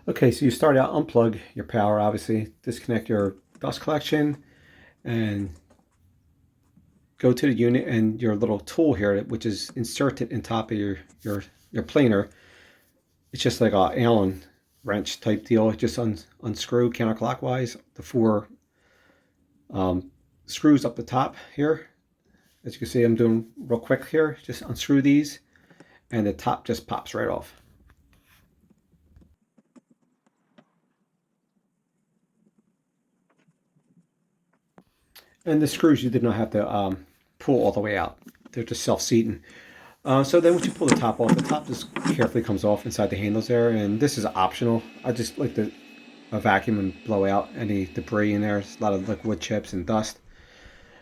Okay, so you start out, unplug your power, obviously, disconnect your dust collection, and go to the unit, and your little tool here, which is inserted in top of your planer. It's just like a Allen wrench type deal. Just unscrew counterclockwise the four um, screws up the top here. As you can see, I'm doing real quick here. Just unscrew these, and the top just pops right off. And the screws you did not have to pull all the way out. They're just self-seating. So then once you pull the top just carefully comes off inside the handles there, and this is optional. I just like to vacuum and blow out any debris in there. There's a lot of like wood chips and dust.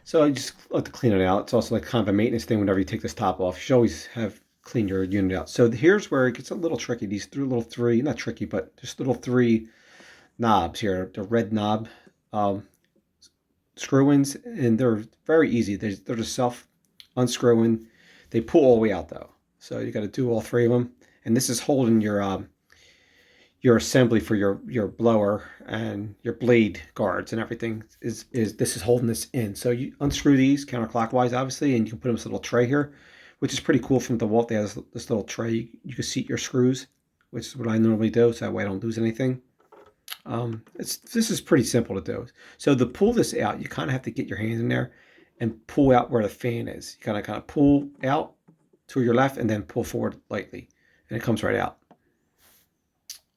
So I just like to clean it out. It's also like kind of a maintenance thing whenever you take this top off. You should always have cleaned your unit out. So here's where it gets a little tricky. These little three, not tricky, but just little three knobs here. The red knob um, screw-ins, and they're very easy. They're just self unscrewing. They pull all the way out though, so you got to do all three of them. And this is holding your assembly for your blower and your blade guards and everything. Is this is holding this in? So you unscrew these counterclockwise, obviously, and you can put them in this little tray here, which is pretty cool. From DeWalt, they have this little tray. You can seat your screws, which is what I normally do, so that way I don't lose anything. This is pretty simple to do. So to pull this out, you kind of have to get your hands in there and pull out where the fan is. You kind of pull out to your left and then pull forward lightly, and it comes right out.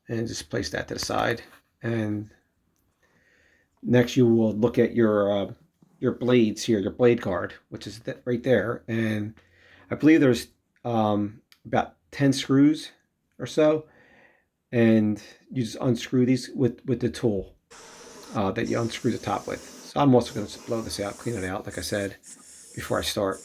And just place that to the side. And next, you will look at your blades here, your blade guard, which is right there. And I believe there's about 10 screws or so, and you just unscrew these with the tool that you unscrew the top with. So I'm also going to blow this out, clean it out, like I said, before I start.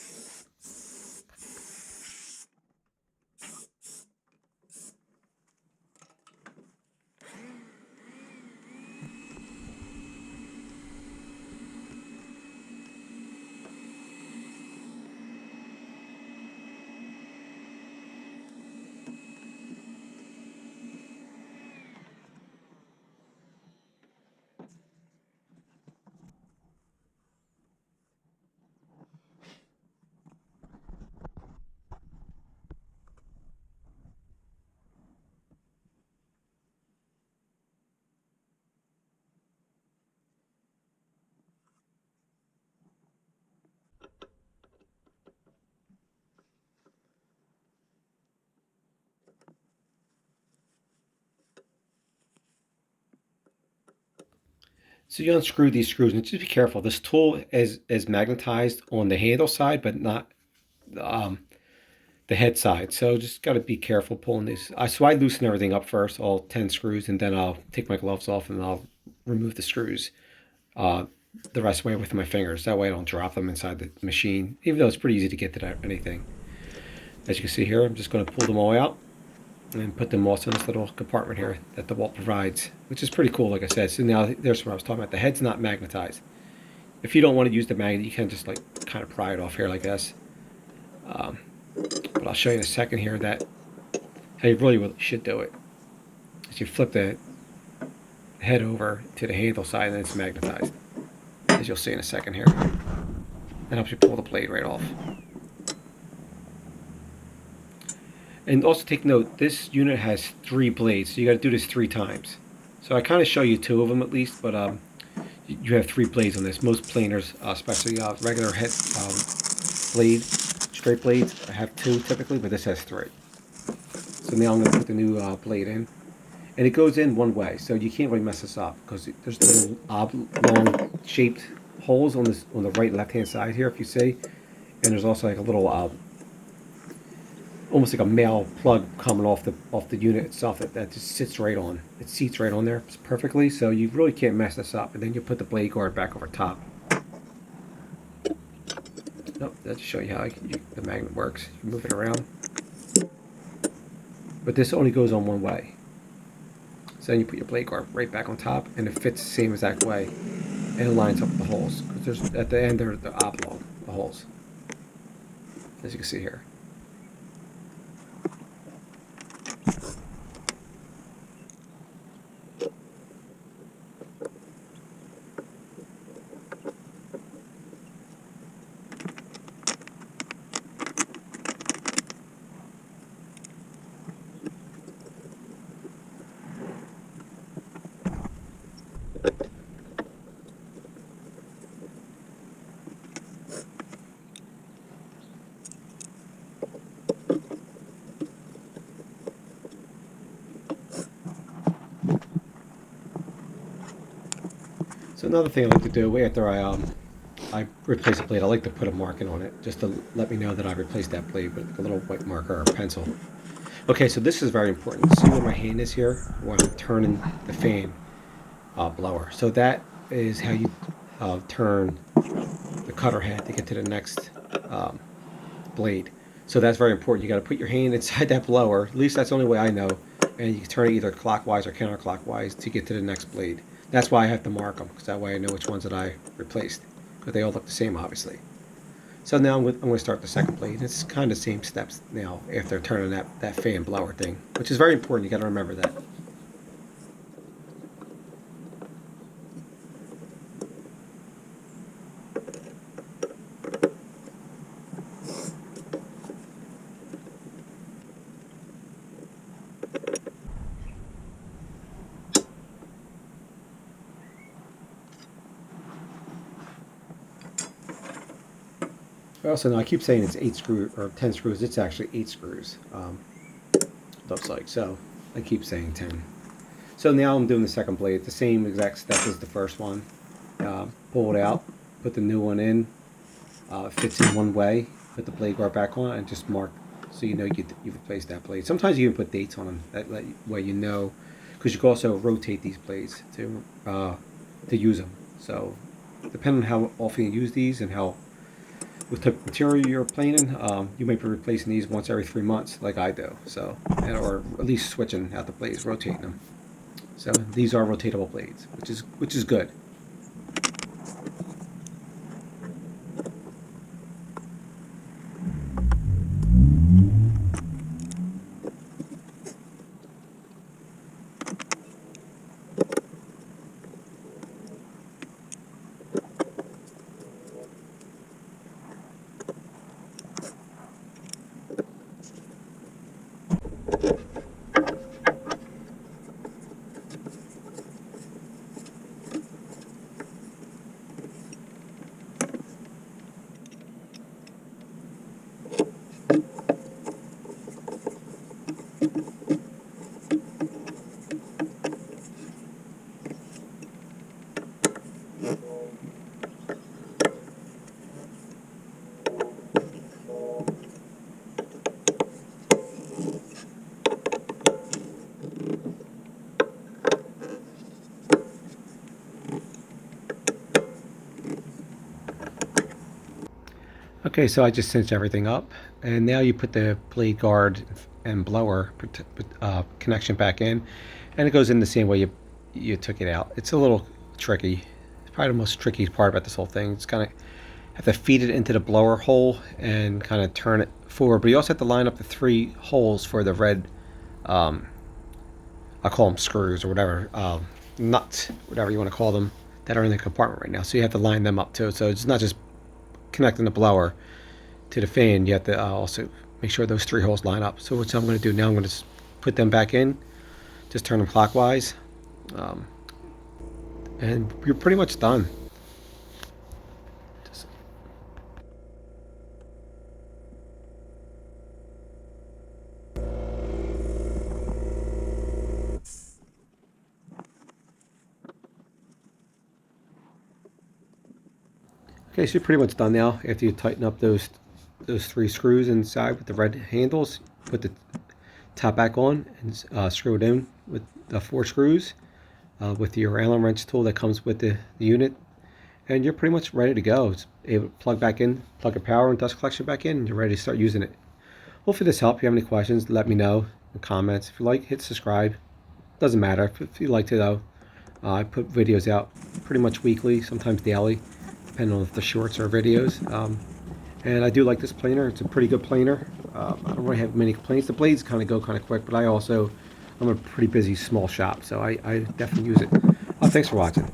So you unscrew these screws, and just be careful. This tool is magnetized on the handle side, but not um, the head side. So just got to be careful pulling these. So I loosen everything up first, all 10 screws, and then I'll take my gloves off and I'll remove the screws uh, the rest of the way with my fingers. That way I don't drop them inside the machine, even though it's pretty easy to get to anything. As you can see here, I'm just going to pull them all out and put them also in this little compartment here that DeWalt provides, which is pretty cool, like I said. So now there's what I was talking about. The head's not magnetized. If you don't want to use the magnet, you can just like kind of pry it off here like this. But I'll show you in a second here that how you really should do it. Is you flip the head over to the handle side, and then it's magnetized, as you'll see in a second here. That helps you pull the blade right off. And also take note, this unit has 3 blades, so you got to do this 3 times. So I kind of show you 2 of them at least, but you have 3 blades on this. Most planers, especially regular head blade, straight blades, I have 2 typically, but this has 3. So now I'm going to put the new blade in. And it goes in one way, so you can't really mess this up because there's little oblong shaped holes on the right and left hand side here, if you see. And there's also like a little almost like a male plug coming off the unit itself that just sits right on. It seats right on there perfectly, so you really can't mess this up. And then you put the blade guard back over top. Nope, that's to show you how the magnet works. You move it around. But this only goes on one way. So then you put your blade guard right back on top, and it fits the same exact way. And it lines up with the holes. Because there's at the end they're oblong, the holes. As you can see here. So another thing I like to do after I replace a blade, I like to put a marking on it just to let me know that I replaced that blade with a little white marker or pencil. Okay, so this is very important. See where my hand is here? When I'm turning the fan blower. So that is how you turn the cutter head to get to the next um, blade. So that's very important. You got to put your hand inside that blower. At least that's the only way I know. And you can turn it either clockwise or counterclockwise to get to the next blade. That's why I have to mark them, because that way I know which ones that I replaced. Because they all look the same, obviously. So now I'm going to start the second blade. It's kind of the same steps now after turning that fan blower thing, which is very important. You got to remember that. Also, now I keep saying it's 8 screws or 10 screws. It's actually 8 screws. Looks like so. I keep saying 10. So now I'm doing the second blade. The same exact step as the first one. Pull it out, put the new one in. Fits in one way. Put the blade guard back on, and just mark so you know you've replaced that blade. Sometimes you even put dates on them. That way you know, because you can also rotate these blades to use them. So depending on how often you use these and how what type of material you're planing, you might be replacing these once every 3 months, like I do. So, or at least switching out the blades, rotating them. So these are rotatable blades, which is good. Okay, so I just cinched everything up, and now you put the blade guard and blower connection back in, and it goes in the same way you took it out. It's a little tricky. It's probably the most tricky part about this whole thing. It's kind of have to feed it into the blower hole and kind of turn it forward, but you also have to line up the 3 holes for the red, I call them screws or whatever, nuts, whatever you want to call them, that are in the compartment right now. So you have to line them up too. So it's not just connecting the blower to the fan, you have to also make sure those 3 holes line up. So what I'm going to do now, I'm going to put them back in, just turn them clockwise, and you're pretty much done. Okay, so you're pretty much done now. After you tighten up those 3 screws inside with the red handles, put the top back on and screw it in with the 4 screws with your Allen wrench tool that comes with the unit, and you're pretty much ready to go. It's able to plug back in, plug your power and dust collection back in, and you're ready to start using it. Hopefully this helped. If you have any questions, let me know in the comments. If you like, hit subscribe. Doesn't matter. If you like to though, I put videos out pretty much weekly, sometimes daily, depending on if the shorts or videos. And I do like this planer. It's a pretty good planer. I don't really have many complaints. The blades kind of go kind of quick, but I'm a pretty busy small shop, so I definitely use it. Thanks for watching.